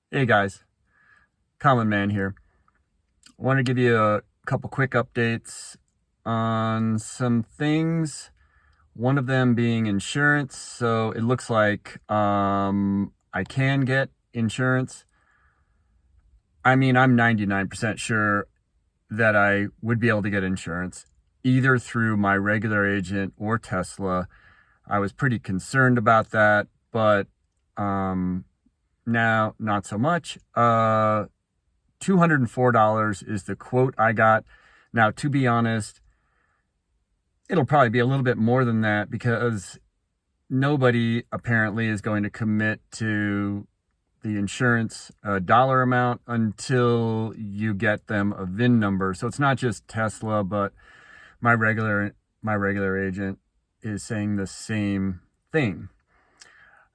Hey guys, Common Man here. I want to give you a couple quick updates on some things. One of them being insurance. So it looks like I can get insurance. I mean, I'm 99% sure that I would be able to get insurance either through my regular agent or Tesla. I was pretty concerned about that, but now not so much. $204 is the quote I got. Now, to be honest, it'll probably be a little bit more than that because nobody apparently is going to commit to the insurance dollar amount until you get them a VIN number. So it's not just Tesla, but my regular agent is saying the same thing.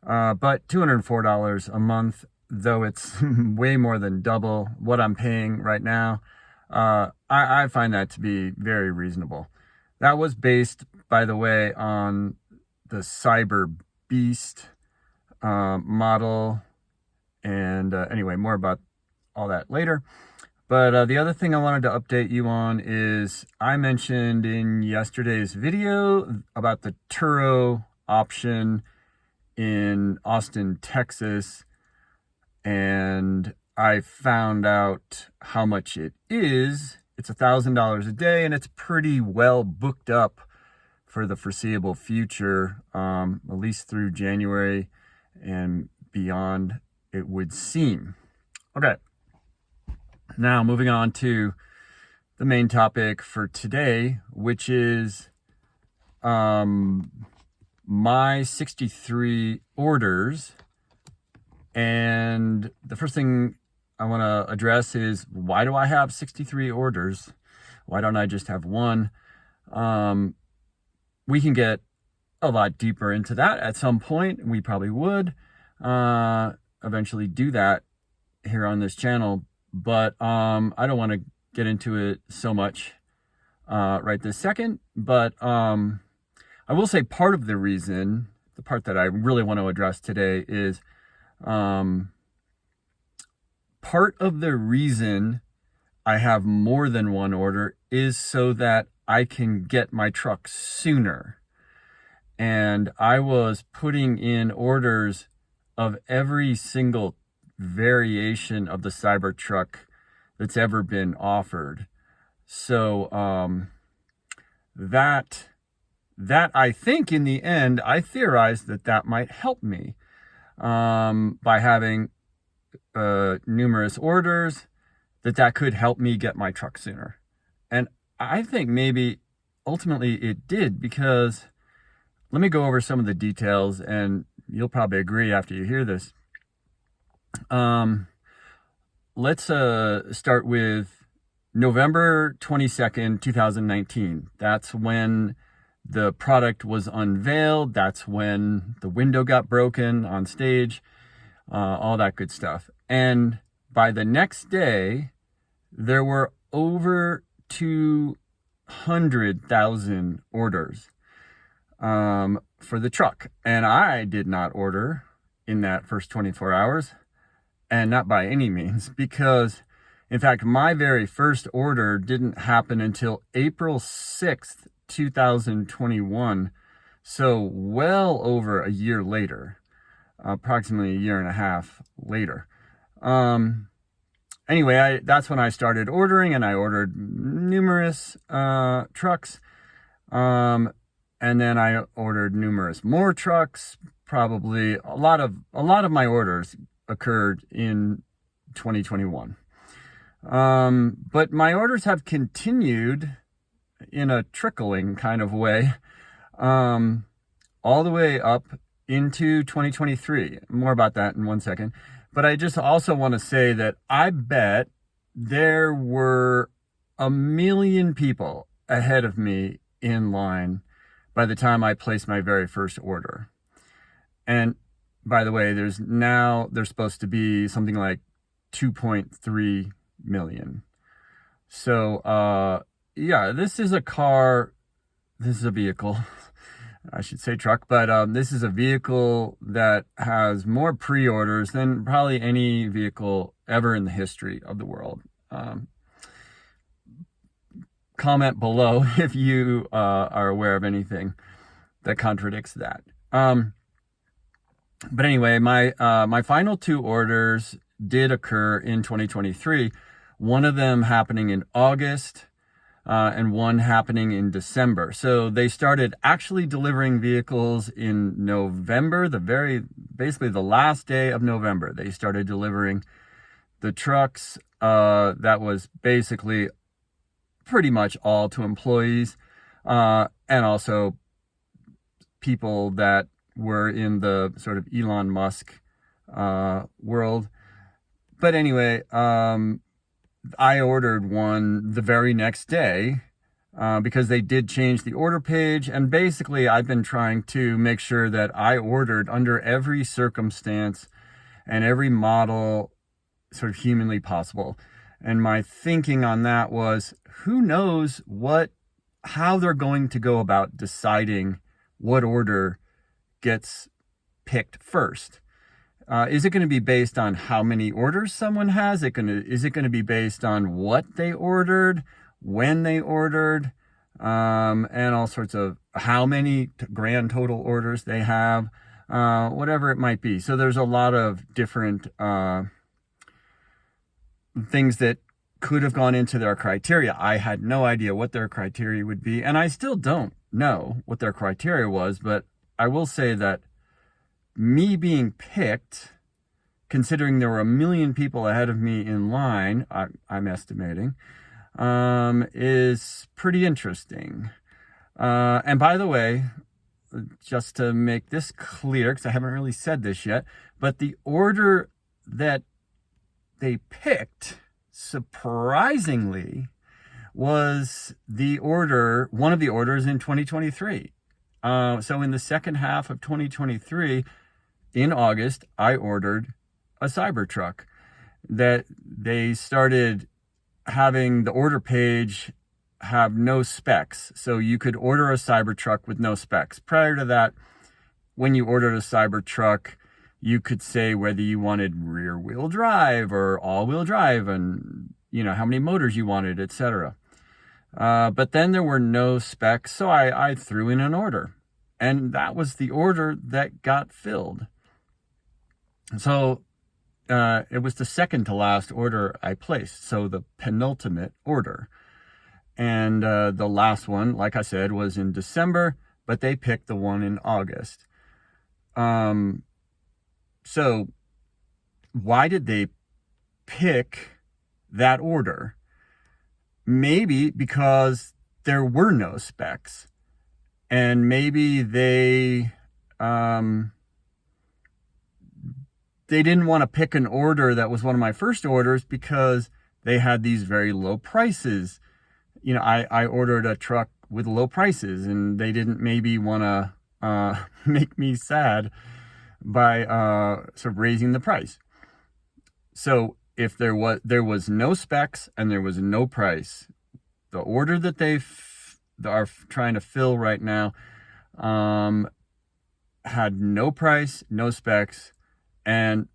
But $204 a month, though it's way more than double what I'm paying right now, I find that to be very reasonable. That was based, by the way, on the Cyber Beast model. And anyway, more about all that later. But the other thing I wanted to update you on is I mentioned in yesterday's video about the Turo option in Austin, Texas, and I found out how much it is. It's $1,000 a day, and it's pretty well booked up for the foreseeable future, at least through January and beyond, it would seem. Okay, now moving on to the main topic for today, which is my 63 orders. And the first thing I want to address is, why do I have 63 orders? Why don't I just have one? We can get a lot deeper into that at some point. We probably would eventually do that here on this channel, but I don't want to get into it so much right this second. But I will say part of the reason, the part that I really want to address today is part of the reason I have more than one order is so that I can get my truck sooner. And I was putting in orders of every single variation of the Cybertruck that's ever been offered. So that I think in the end, I theorized that might help me by having numerous orders, that could help me get my truck sooner. And I think maybe ultimately it did, because let me go over some of the details and you'll probably agree after you hear this. Let's start with November 22nd, 2019. That's when the product was unveiled. That's when the window got broken on stage, all that good stuff. And by the next day, there were over 200,000 orders for the truck. And I did not order in that first 24 hours, and not by any means, because in fact, my very first order didn't happen until April 6th, 2021. So well over a year later, approximately a year and a half later. Anyway, that's when I started ordering, and I ordered numerous trucks. And then I ordered numerous more trucks. Probably a lot of my orders occurred in 2021. But my orders have continued in a trickling kind of way, all the way up into 2023. More about that in one second. But I just also want to say that I bet there were 1 million people ahead of me in line by the time I placed my very first order. And by the way, there's supposed to be something like 2.3 million. So, yeah, this is a vehicle I should say truck, but this is a vehicle that has more pre-orders than probably any vehicle ever in the history of the world. Comment below if you are aware of anything that contradicts that. But anyway, my final 2 orders did occur in 2023. One of them happening in August, and one happening in December. So they started actually delivering vehicles in November, basically the last day of November. They started delivering the trucks. That was basically pretty much all to employees, and also people that were in the sort of Elon Musk world. But anyway, I ordered one the very next day because they did change the order page. And basically, I've been trying to make sure that I ordered under every circumstance and every model sort of humanly possible. And my thinking on that was, who knows how they're going to go about deciding what order gets picked first. Is it going to be based on how many orders someone has? Is it going to be based on what they ordered, when they ordered, and all sorts of how many grand total orders they have, whatever it might be. So there's a lot of different things that could have gone into their criteria. I had no idea what their criteria would be, and I still don't know what their criteria was, but I will say that me being picked, considering there were 1 million people ahead of me in line, I'm estimating, is pretty interesting. And by the way, just to make this clear, because I haven't really said this yet, but the order that they picked, surprisingly, was one of the orders in 2023. So in the second half of 2023, in August, I ordered a Cybertruck. That they started having the order page have no specs. So you could order a Cybertruck with no specs. Prior to that, when you ordered a Cybertruck, you could say whether you wanted rear wheel drive or all wheel drive, and how many motors you wanted, etc. But then there were no specs, so I threw in an order. And that was the order that got filled. So it was the second to last order I placed, so the penultimate order. And the last one, like I said, was in December, but they picked the one in August. So why did they pick that order? Maybe because there were no specs, and maybe they didn't want to pick an order that was one of my first orders because they had these very low prices. I ordered a truck with low prices, and they didn't maybe want to make me sad by sort of raising the price. So if there was no specs and there was no price, the order that they are trying to fill right now had no price, no specs, and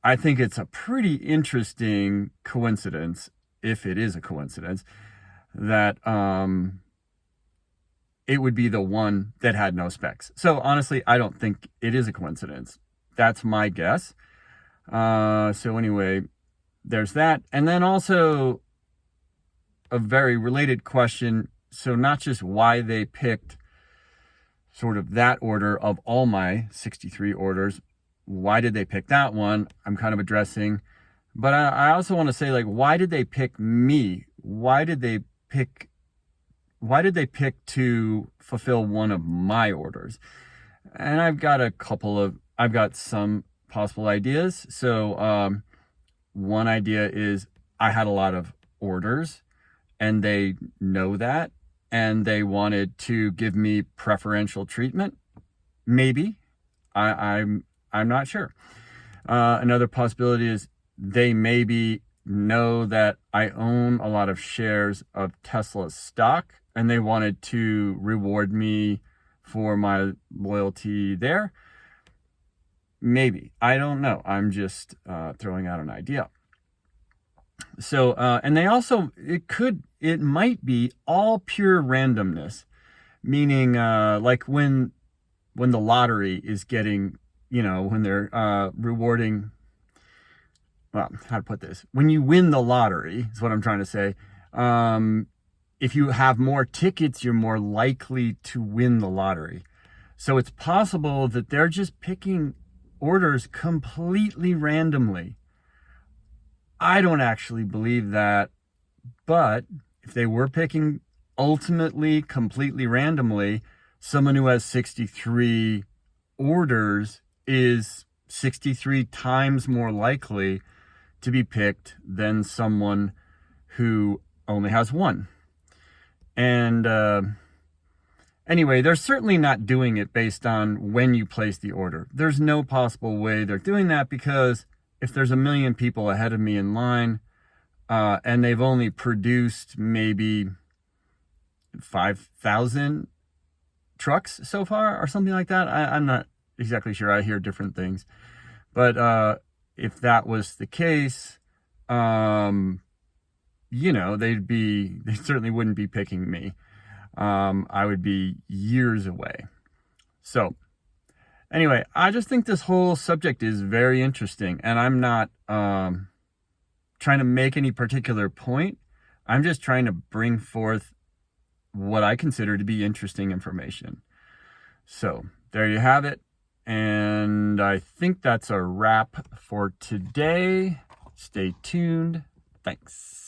I think it's a pretty interesting coincidence, if it is a coincidence, that it would be the one that had no specs. So honestly, I don't think it is a coincidence. That's my guess. So anyway, there's that. And then also a very related question. So not just why they picked sort of that order of all my 63 orders. Why did they pick that one? I'm kind of addressing. But I also want to say, why did they pick me? Why did they pick to fulfill one of my orders? And I've got some possible ideas. So one idea is I had a lot of orders, and they know that, and they wanted to give me preferential treatment. Maybe. I'm not sure. Another possibility is they maybe know that I own a lot of shares of Tesla stock, and they wanted to reward me for my loyalty there. Maybe. I don't know. I'm just throwing out an idea. So, and they also, it might be all pure randomness, meaning like when the lottery is getting, when they're rewarding, well, how to put this? When you win the lottery, is what I'm trying to say. If you have more tickets, you're more likely to win the lottery. So it's possible that they're just picking orders completely randomly. I don't actually believe that, but if they were picking ultimately completely randomly, someone who has 63 orders is 63 times more likely to be picked than someone who only has one. And anyway, they're certainly not doing it based on when you place the order. There's no possible way they're doing that, because if there's 1 million people ahead of me in line, and they've only produced maybe 5,000 trucks so far or something like that. I'm not exactly sure. I hear different things. But if that was the case, they certainly wouldn't be picking me. I would be years away. So anyway, I just think this whole subject is very interesting, and I'm not trying to make any particular point. I'm just trying to bring forth what I consider to be interesting information. So there you have it. And I think that's a wrap for today. Stay tuned. Thanks.